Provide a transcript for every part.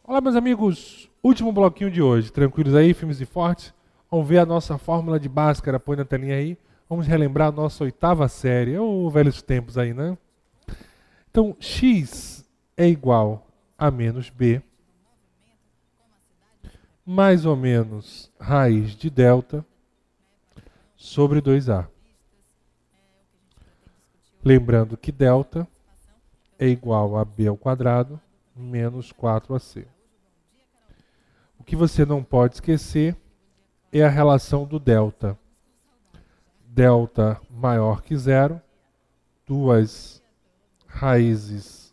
Olá, meus amigos. Último bloquinho de hoje. Tranquilos aí, firmes e fortes? Vamos ver a nossa fórmula de Bhaskara. Põe na telinha aí. Vamos relembrar a nossa oitava série. Ô, velhos tempos aí, né? Então, x é igual a menos b, mais ou menos raiz de delta, sobre 2a. Lembrando que delta é igual a b ao quadrado menos 4ac. O que você não pode esquecer é a relação do delta. Delta maior que zero, duas raízes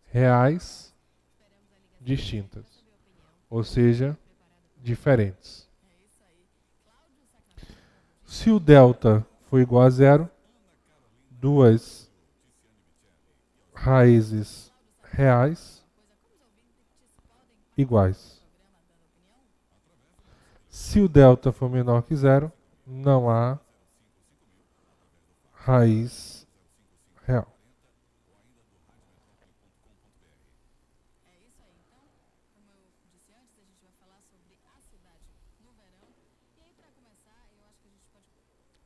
reais distintas, ou seja, diferentes. Se o delta for igual a zero, duas raízes reais iguais. Se o delta for menor que zero, não há raiz real.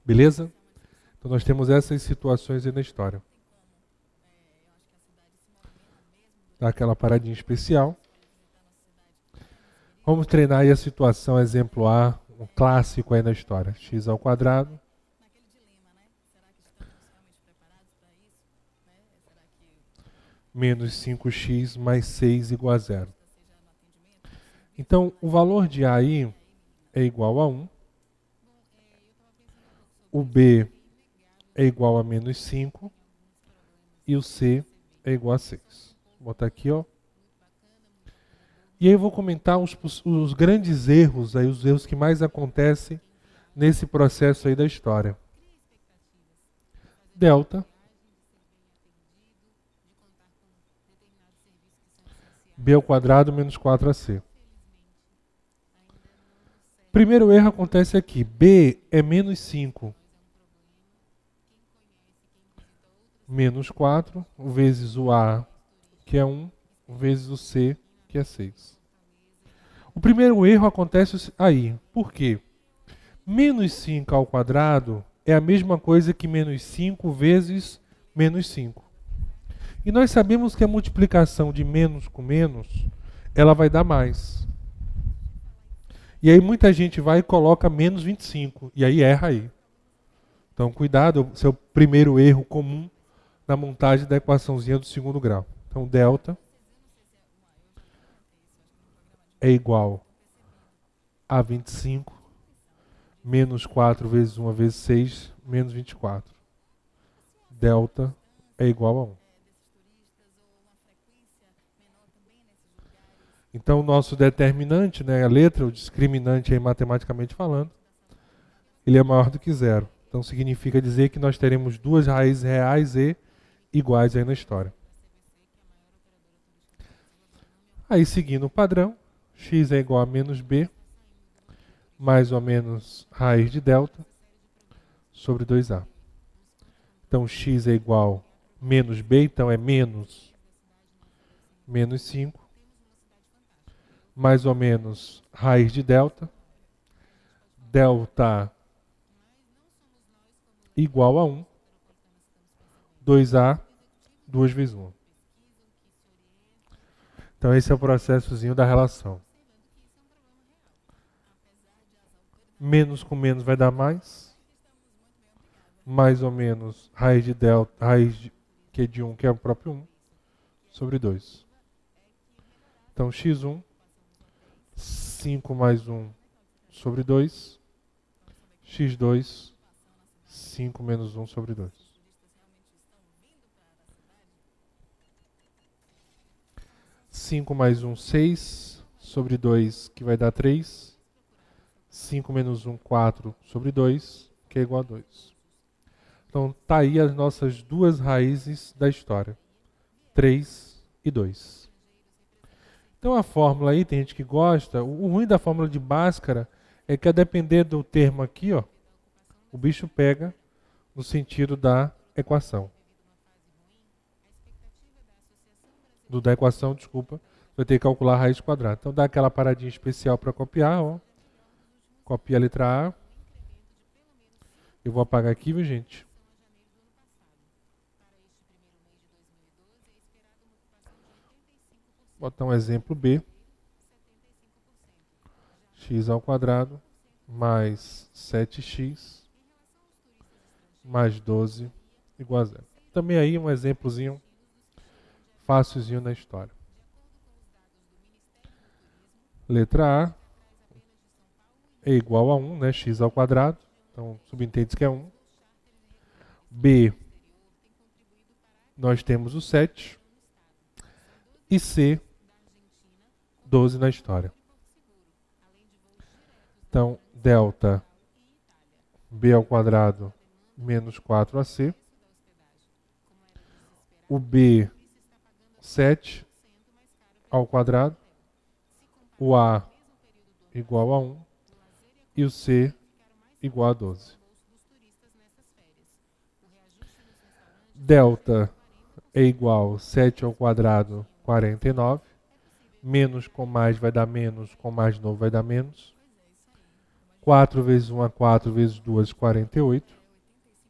Beleza? Então nós temos essas situações aí na história. Dá aquela paradinha especial. Vamos treinar aí a situação exemplar, um clássico aí na história. X ao quadrado menos 5x mais 6 igual a zero. Então, o valor de A aí é igual a 1. O B é igual a menos 5. E o C é igual a 6. Vou botar aqui, ó. E aí eu vou comentar os grandes erros, aí, os erros que mais acontecem nesse processo aí da história. Delta. B ao quadrado menos 4ac. Primeiro erro acontece aqui. B é menos 5. Menos 4 vezes o A, que é 1, vezes o C, que é 6. O primeiro erro acontece aí. Por quê? Menos 5 ao quadrado é a mesma coisa que menos 5 vezes menos 5. E nós sabemos que a multiplicação de menos com menos, ela vai dar mais. E aí muita gente vai e coloca menos 25, e aí erra aí. Então cuidado, esse é o primeiro erro comum na montagem da equaçãozinha do segundo grau. Então delta é igual a 25 menos 4 vezes 1 vezes 6 menos 24. Delta é igual a 1. Então o nosso determinante, né, a letra, o discriminante aí matematicamente falando, ele é maior do que zero. Então significa dizer que nós teremos duas raízes reais e iguais aí na história. Aí seguindo o padrão, x é igual a menos b, mais ou menos raiz de delta, sobre 2a. Então x é igual a menos b, então é menos 5, mais ou menos raiz de delta, delta igual a 1, 2a, 2 vezes 1. Então esse é o processozinho da relação. Menos com menos vai dar mais ou menos raiz de delta, que é de 1, que é o próprio 1, sobre 2. Então x1, 5 mais 1 sobre 2, x2, 5 menos 1 sobre 2. 5 mais 1, 6 sobre 2, que vai dar 3. 5 menos 1, 4 sobre 2, que é igual a 2. Então tá aí as nossas duas raízes da história, 3 e 2. Então a fórmula aí, tem gente que gosta, o ruim da fórmula de Bhaskara é que a depender do termo aqui, ó, o bicho pega no sentido da equação. Da equação, desculpa, vai ter que calcular a raiz quadrada. Então dá aquela paradinha especial para copiar, ó. Copia a letra A. Eu vou apagar aqui, viu, gente? Vou botar um exemplo B. X ao quadrado mais 7x mais 12 igual a zero. Também aí um exemplozinho fácilzinho na história. Letra A é igual a 1, né? X ao quadrado. Então, subentende que é 1. B, nós temos o 7. E C, 12 na história. Então, delta B ao quadrado menos 4AC. O B, 7 ao quadrado. O A igual a 1. E o C igual a 12. Delta é igual a 7 ao quadrado, 49. Menos com mais vai dar menos, com mais de novo vai dar menos. 4 vezes 1 é 4, vezes 2, 48.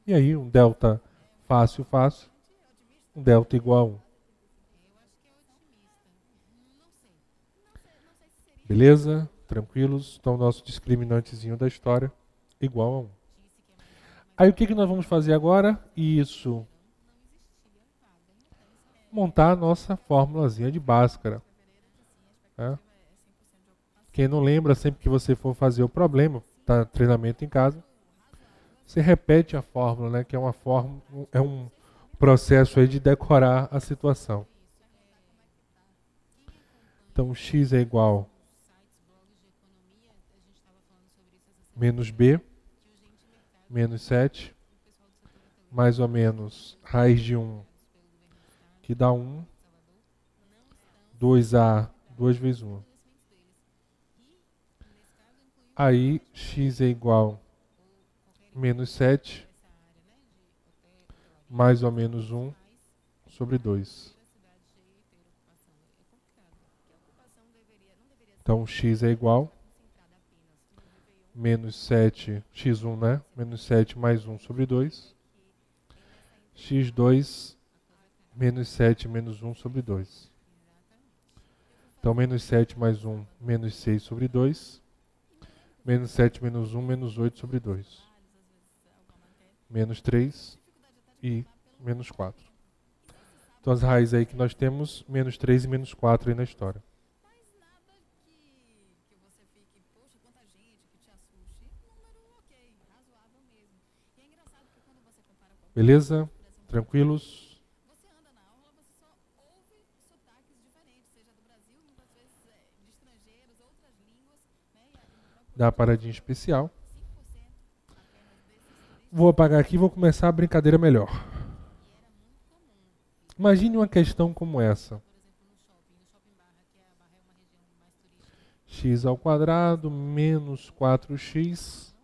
E aí um delta fácil, fácil. Um delta igual a 1. Beleza? Tranquilos? Então, nosso discriminantezinho da história igual a 1. Aí o que nós vamos fazer agora? Isso. Montar a nossa fórmulazinha de Bhaskara. Né? Quem não lembra, sempre que você for fazer o problema, tá, treinamento em casa, você repete a fórmula, né? Que é uma fórmula, é um processo aí de decorar a situação. Então, x é igual a menos b, menos 7, mais ou menos raiz de 1, que dá 1, 2a, 2 vezes 1. Aí, x é igual a menos 7, mais ou menos 1, sobre 2. Então, x é igual a menos 7, x1, né? Menos 7 mais 1 sobre 2. x2, menos 7 menos 1 sobre 2. Então, menos 7 mais 1, menos 6 sobre 2. Menos 7 menos 1, menos 8 sobre 2. Menos 3 e menos 4. Então, as raízes aí que nós temos, menos 3 e menos 4 aí na história. Beleza? Tranquilos? Dá uma paradinha especial. Vou apagar aqui e vou começar a brincadeira melhor. Imagine uma questão como essa. X ao quadrado menos 4x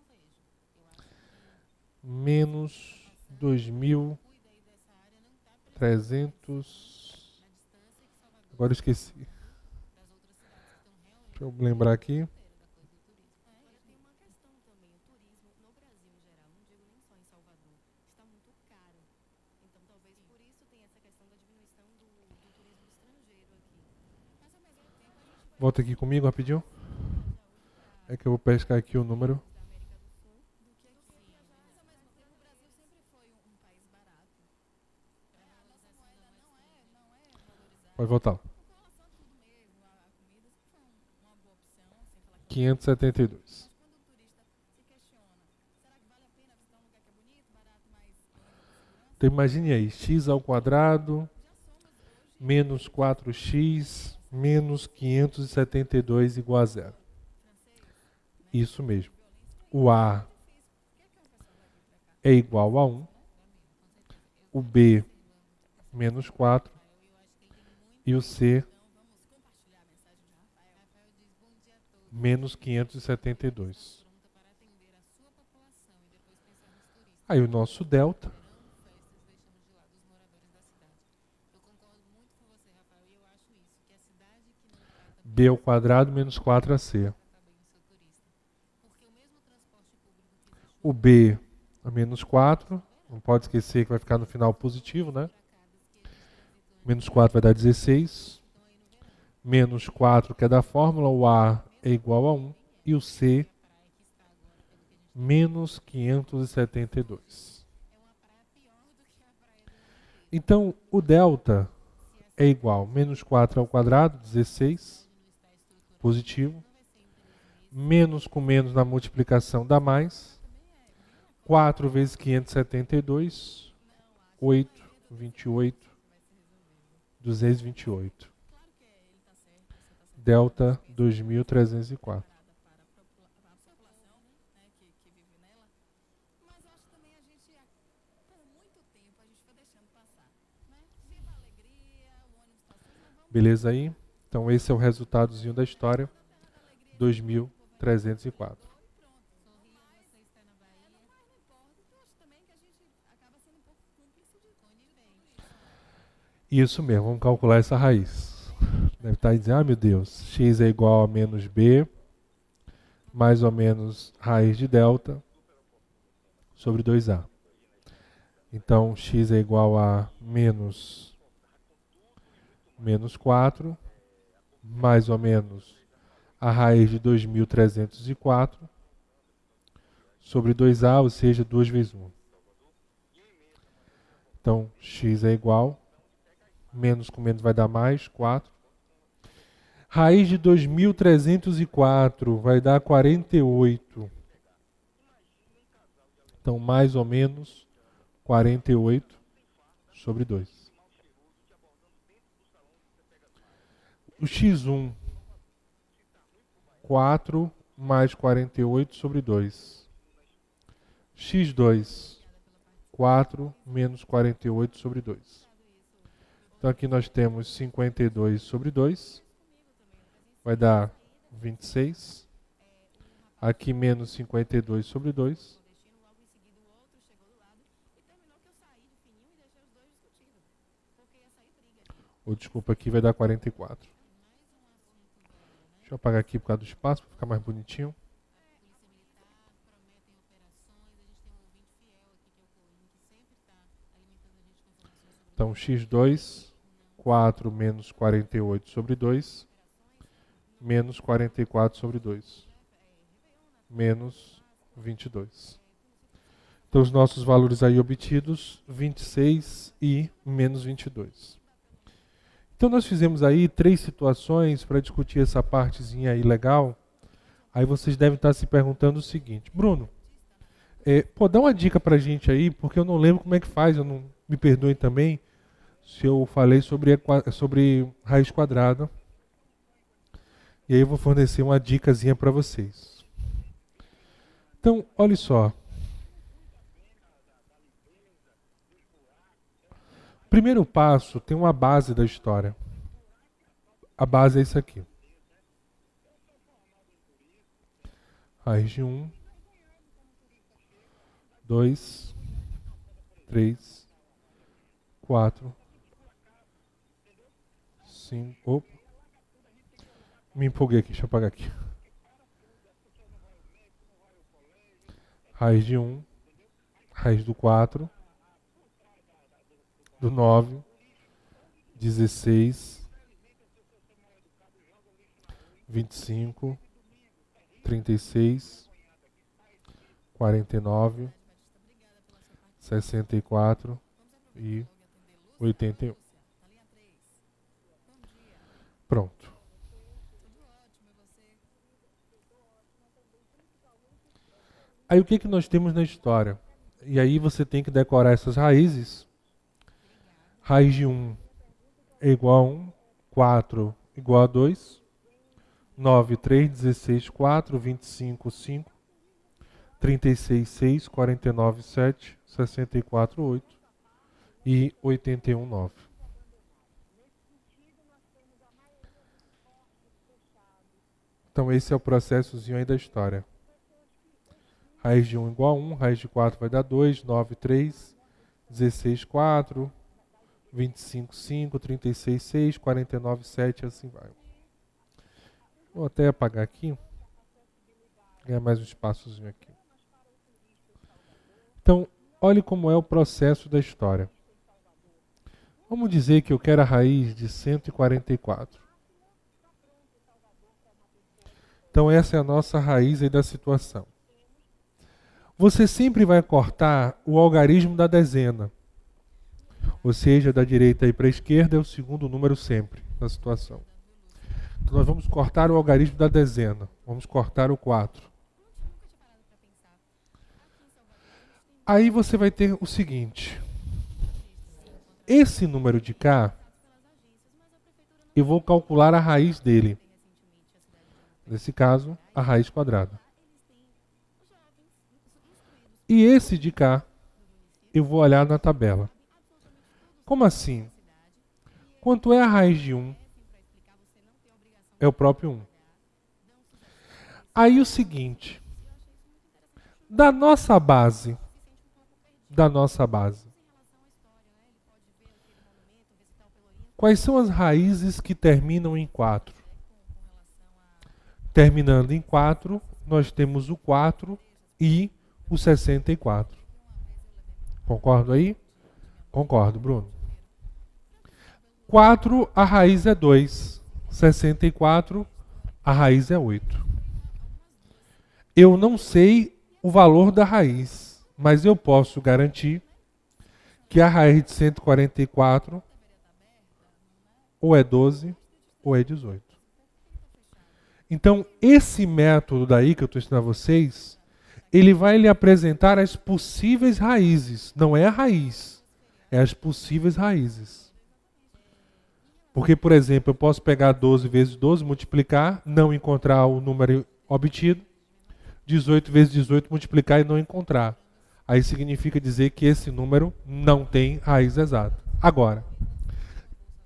menos 2.300. Agora eu esqueci. Deixa eu lembrar aqui. Volta aqui comigo rapidinho. É que eu vou pescar aqui o número. Pode voltar. 572. Então imagine aí, x ao quadrado menos 4x menos 572 igual a zero. Isso mesmo. O A é igual a 1. O B, menos 4. E o C, menos 572. Aí o nosso delta B ao quadrado menos 4AC. O B é menos 4. Não pode esquecer que vai ficar no final positivo, né? Menos 4 vai dar 16. Menos 4, que é da fórmula, o A é igual a 1. E o C, menos 572. Então, o delta é igual a menos 4 ao quadrado, 16, positivo. Menos com menos na multiplicação dá mais. 4 vezes 572, 8, 28, 228. Delta 2304. Beleza aí? Então esse é o resultadozinho da história. 2304. Isso mesmo, vamos calcular essa raiz. Deve estar dizendo, ah meu Deus, x é igual a menos b, mais ou menos raiz de delta, sobre 2a. Então x é igual a menos 4, mais ou menos a raiz de 2304, sobre 2a, ou seja, 2 vezes 1. Então x é igual, menos com menos vai dar mais, 4. Raiz de 2304 vai dar 48. Então, mais ou menos 48 sobre 2. O x1, 4 mais 48 sobre 2. x2, 4 menos 48 sobre 2. Então, aqui nós temos 52 sobre 2. Vai dar 26. Aqui menos 52 sobre 2. Ou desculpa, aqui vai dar 44. Deixa eu apagar aqui por causa do espaço, para ficar mais bonitinho. Então, x2, 4 menos 48 sobre 2. Menos 44 sobre 2. Menos 22. Então, os nossos valores aí obtidos, 26 e menos 22. Então, nós fizemos aí 3 situações para discutir essa partezinha aí legal. Aí vocês devem estar se perguntando o seguinte, Bruno, dá uma dica pra gente aí, porque eu não lembro como é que faz, me perdoem também se eu falei sobre raiz quadrada. E aí eu vou fornecer uma dicasinha para vocês. Então, olha só. Primeiro passo tem uma base da história. A base é isso aqui. Raiz de 1, 2, 3, 4, 5... Opa. Me empolguei aqui, deixa eu apagar aqui. Raiz de 1, raiz do 4, do 9, 16, 25, 36, 49, 64 e 81. Pronto. Aí o que nós temos na história? E aí você tem que decorar essas raízes. Raiz de 1 é igual a 1, 4 igual a 2, 9, 3, 16, 4, 25, 5, 36, 6, 49, 7, 64, 8 e 81, 9. Então esse é o processozinho aí da história. Raiz de 1 igual a 1, raiz de 4 vai dar 2, 9, 3, 16, 4, 25, 5, 36, 6, 49, 7 e assim vai. Vou até apagar aqui. Ganhar mais um espaçozinho aqui. Então, olhe como é o processo da história. Vamos dizer que eu quero a raiz de 144. Então essa é a nossa raiz aí da situação. Você sempre vai cortar o algarismo da dezena. Ou seja, da direita aí para a esquerda é o segundo número sempre na situação. Então nós vamos cortar o algarismo da dezena. Vamos cortar o 4. Aí você vai ter o seguinte. Esse número de cá, eu vou calcular a raiz dele. Nesse caso, a raiz quadrada. E esse de cá, eu vou olhar na tabela. Como assim? Quanto é a raiz de 1? É o próprio 1. Aí o seguinte. Da nossa base, quais são as raízes que terminam em 4? Terminando em 4, nós temos o 4 e o 64. Concordo aí? Concordo, Bruno. 4, a raiz é 2. 64, a raiz é 8. Eu não sei o valor da raiz, mas eu posso garantir que a raiz de 144 ou é 12 ou é 18. Então, esse método daí que eu estou ensinando a vocês, ele vai lhe apresentar as possíveis raízes. Não é a raiz, é as possíveis raízes. Porque, por exemplo, eu posso pegar 12 vezes 12, multiplicar, não encontrar o número obtido. 18 vezes 18, multiplicar e não encontrar. Aí significa dizer que esse número não tem raiz exata. Agora,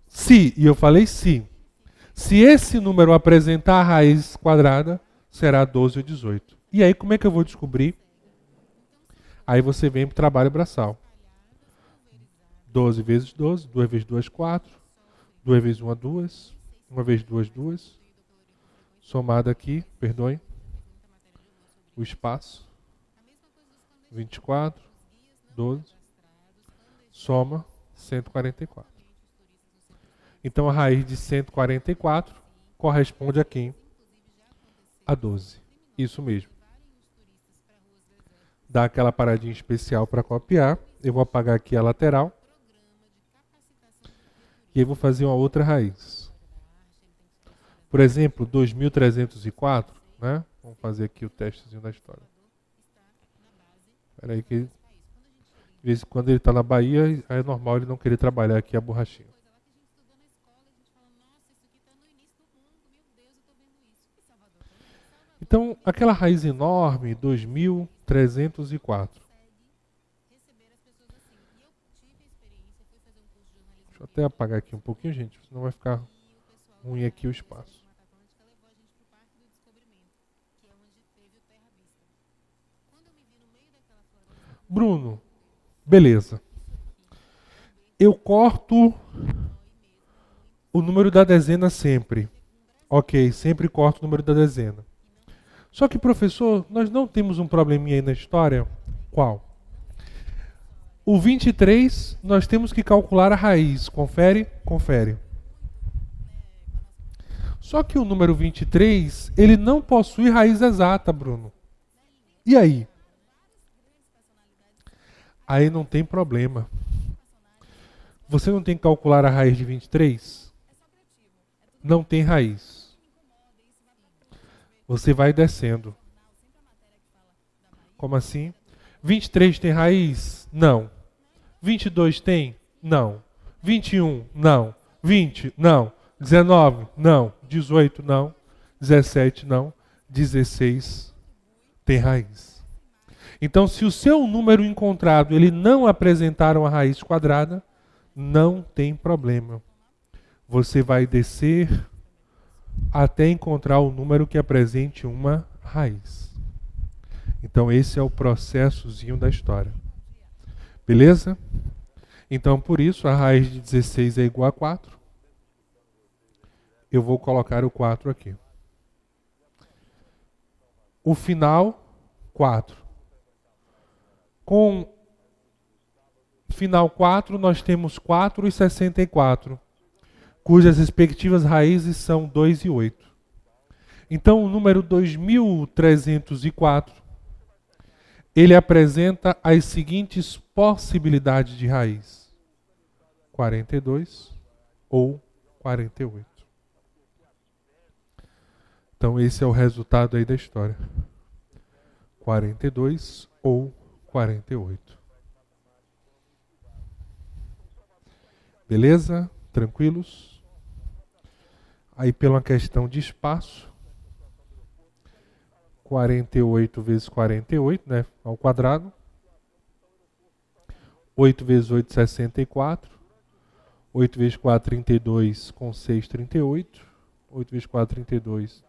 se, e eu falei se esse número apresentar a raiz quadrada, será 12 ou 18. E aí como é que eu vou descobrir? Aí você vem para o trabalho braçal. 12 vezes 12, 2 vezes 2, 4. 2 vezes 1, 2. 1 vezes 2, 2. Somado aqui, perdoem, o espaço. 24, 12. Soma 144. Então a raiz de 144 corresponde a quem? A 12. Isso mesmo. Dá aquela paradinha especial para copiar. Eu vou apagar aqui a lateral. E aí vou fazer uma outra raiz. Por exemplo, 2304, né? Vamos fazer aqui o testezinho da história. Espera aí que de vez em quando ele está na Bahia, é normal ele não querer trabalhar aqui a borrachinha. Então, aquela raiz enorme, 2304. Deixa eu até apagar aqui um pouquinho, gente, senão vai ficar ruim aqui o espaço. Bruno, beleza. Eu corto o número da dezena sempre. Ok, sempre corto o número da dezena. Só que, professor, nós não temos um probleminha aí na história? Qual? O 23, nós temos que calcular a raiz. Confere? Confere. Só que o número 23, ele não possui raiz exata, Bruno. E aí? Aí não tem problema. Você não tem que calcular a raiz de 23? Não tem raiz. Você vai descendo. Como assim? 23 tem raiz? Não. 22 tem? Não. 21? Não. 20? Não. 19? Não. 18? Não. 17? Não. 16 tem raiz. Então, se o seu número encontrado ele não apresentar uma raiz quadrada, não tem problema. Você vai descer até encontrar o número que apresente uma raiz. Então esse é o processozinho da história. Beleza? Então por isso a raiz de 16 é igual a 4. Eu vou colocar o 4 aqui. o final 4. Com final 4, nós temos 4 e 64, cujas respectivas raízes são 2 e 8. Então, o número 2304, ele apresenta as seguintes possibilidades de raiz: 42 ou 48. Então, esse é o resultado aí da história. 42 ou 48. Beleza? Tranquilos? Aí, pela questão de espaço, 48 vezes 48, né, ao quadrado. 8 vezes 8, 64. 8 vezes 4, 32, com 6, 38. 8 vezes 4, 32,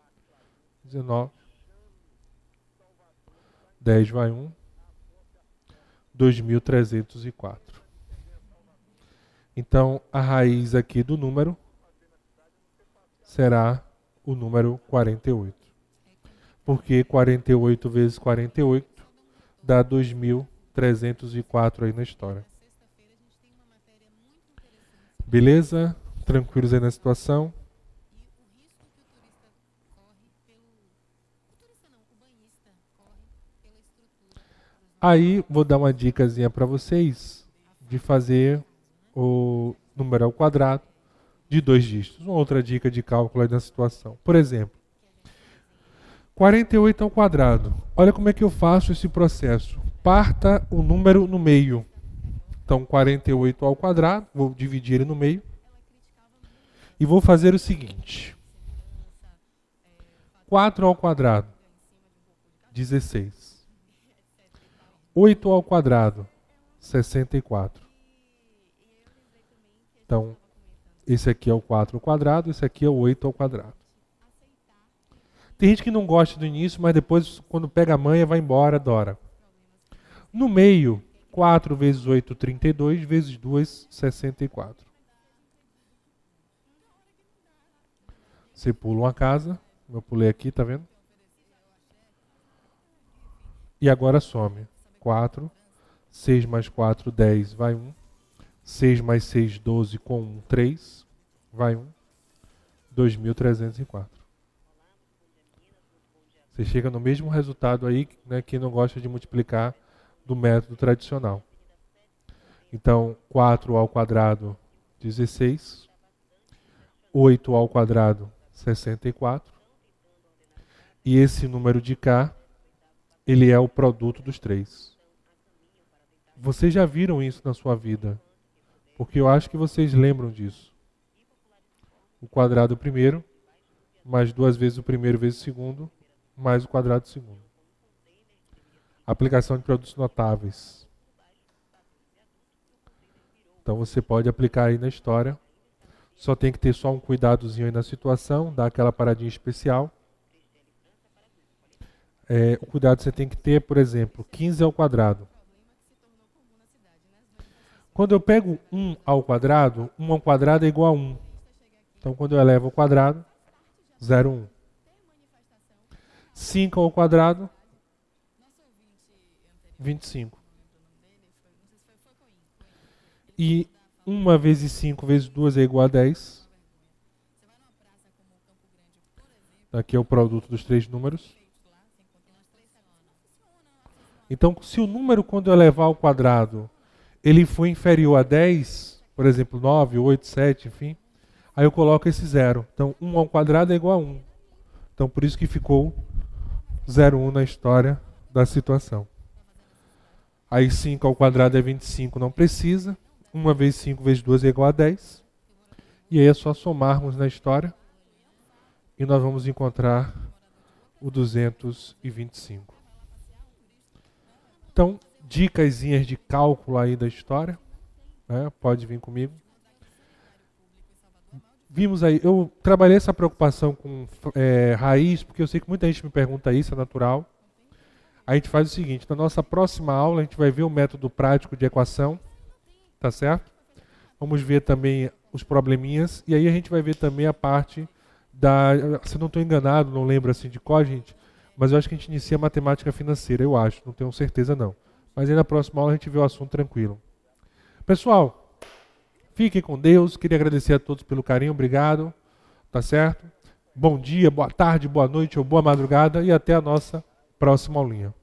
19. 10 vai 1. 2.304. Então, a raiz aqui do número será o número 48. Porque 48 vezes 48 dá 2.304 aí na história. Beleza? Tranquilos aí na situação? Aí, vou dar uma dicasinha para vocês de fazer o número ao quadrado de 2 dígitos. Uma outra dica de cálculo aí da situação. Por exemplo, 48 ao quadrado. Olha como é que eu faço esse processo. Parta o número no meio. Então, 48 ao quadrado, vou dividir ele no meio. E vou fazer o seguinte. 4 ao quadrado, 16. 8 ao quadrado, 64. Então, esse aqui é o 4 ao quadrado, esse aqui é o 8 ao quadrado. Tem gente que não gosta do início, mas depois, quando pega a manha, vai embora, adora. No meio, 4 vezes 8, 32, vezes 2, 64. Você pula uma casa, eu pulei aqui, tá vendo? E agora some. 4, 6 mais 4, 10, vai 1. 6 mais 6, 12, com 1, 3, vai 1. 2.304. Você chega no mesmo resultado aí, né, que não gosta de multiplicar do método tradicional. Então, 4 ao quadrado, 16. 8 ao quadrado, 64. E esse número de cá, ele é o produto dos 3. Vocês já viram isso na sua vida, porque eu acho que vocês lembram disso. O quadrado primeiro, mais 2 vezes o primeiro vezes o segundo, mais o quadrado do segundo. Aplicação de produtos notáveis. Então você pode aplicar aí na história. Só tem que ter só um cuidadozinho aí na situação, dar aquela paradinha especial. O cuidado que você tem que ter, por exemplo, 15 ao quadrado. Quando eu pego 1 ao quadrado é igual a 1. Então, quando eu elevo ao quadrado, 0, 1. 5 ao quadrado, 25. E 1 vezes 5 vezes 2 é igual a 10. Aqui é o produto dos 3 números. Então, se o número, quando eu elevar ao quadrado, ele for inferior a 10, por exemplo, 9, 8, 7, enfim, aí eu coloco esse 0. Então, 1 ao quadrado é igual a 1. Então, por isso que ficou 0, 1 na história da situação. Aí 5 ao quadrado é 25, não precisa. 1 vezes 5 vezes 2 é igual a 10. E aí é só somarmos na história. E nós vamos encontrar o 225. Então, dicasinhas de cálculo aí da história. Né? Pode vir comigo. Vimos aí, eu trabalhei essa preocupação com raiz, porque eu sei que muita gente me pergunta isso, é natural. A gente faz o seguinte, na nossa próxima aula a gente vai ver o método prático de equação, tá certo? Vamos ver também os probleminhas, e aí a gente vai ver também a parte da, se não estou enganado, não lembro assim de qual, gente, Mas eu acho que a gente inicia matemática financeira, eu acho, não tenho certeza não. Mas aí na próxima aula a gente vê o assunto tranquilo. Pessoal, fiquem com Deus, queria agradecer a todos pelo carinho, obrigado, tá certo? Bom dia, boa tarde, boa noite ou boa madrugada e até a nossa próxima aulinha.